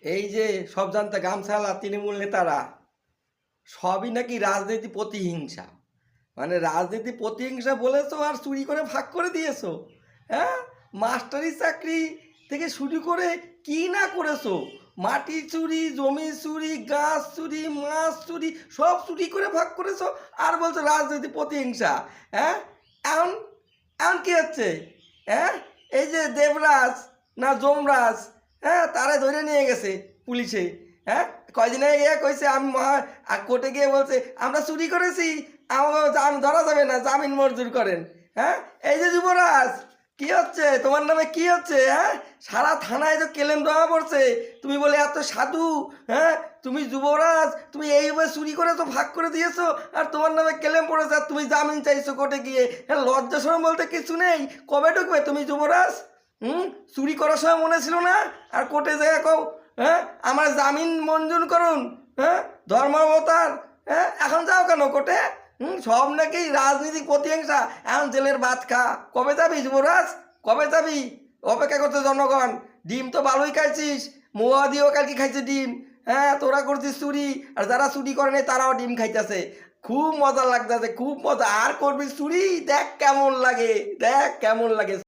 এই যে সব জানতে গামছালা তৃণমূল নেতারা সবই নাকি রাজনীতি প্রতিহিংসা। মানে রাজনীতি প্রতিহিংসা বলেছো আর চুরি করে ভাগ করে দিয়েছো। হ্যাঁ, মাস্টারি চাকরি থেকে শুরু করে কি না করেছো, মাটি চুরি, জমি চুরি, গাছ চুরি, মাছ চুরি, সব চুরি করে ভাগ করেছো আর বলছো রাজনীতি প্রতিহিংসা। হ্যাঁ, এখন এখন কি হচ্ছে? হ্যাঁ, এই যে দেবরাজ না যমরাজ, হ্যাঁ তারা ধরে নিয়ে গেছে পুলিশে। হ্যাঁ, কয়দিন আগে কইছে আমি কোর্টে গিয়ে বলছে আমরা চুরি করেছি, আমাকে ধরা যাবে না, জামিন মঞ্জুর করেন। হ্যাঁ, এই যে যুবরাজ কি হচ্ছে তোমার নামে, কি হচ্ছে? হ্যাঁ, সারা থানায় তো কেলেম দেওয়া পড়ছে, তুমি বলে এত সাধু। হ্যাঁ, তুমি যুবরাজ, তুমি এইভাবে চুরি করে তো ভাগ করে দিয়েছো আর তোমার নামে কেলেম পড়েছে আর তুমি জামিন চাইছো কোর্টে গিয়ে। হ্যাঁ, লজ্জা শরম বলতে কিছু নেই। কবে ঢুকবে তুমি যুবরাজ? চুরি করার সময় মনে ছিল না? আর কোর্টে যেয়ে কও হ্যাঁ আমার জামিন মঞ্জুর করুন। হ্যাঁ, ধর্মাবতার। হ্যাঁ, এখন যাও কেন কোর্টে? সব নাকি রাজনীতিক প্রতিহিংসা। এখন জেলের ভাত খা। কবে যাবি যুবরাজ, কবে যাবি? অপেক্ষা করছে জনগণ। ডিম তো ভালোই খাইছিস, মোয়া দিয়েও কালকে খাইছে ডিম। হ্যাঁ, তোরা করছিস চুরি আর যারা চুরি করে নাই তারাও ডিম খাইতেছে। খুব মজা লাগতেছে, খুব মজা। আর করবি চুরি, দেখ কেমন লাগে, দেখ কেমন লাগে।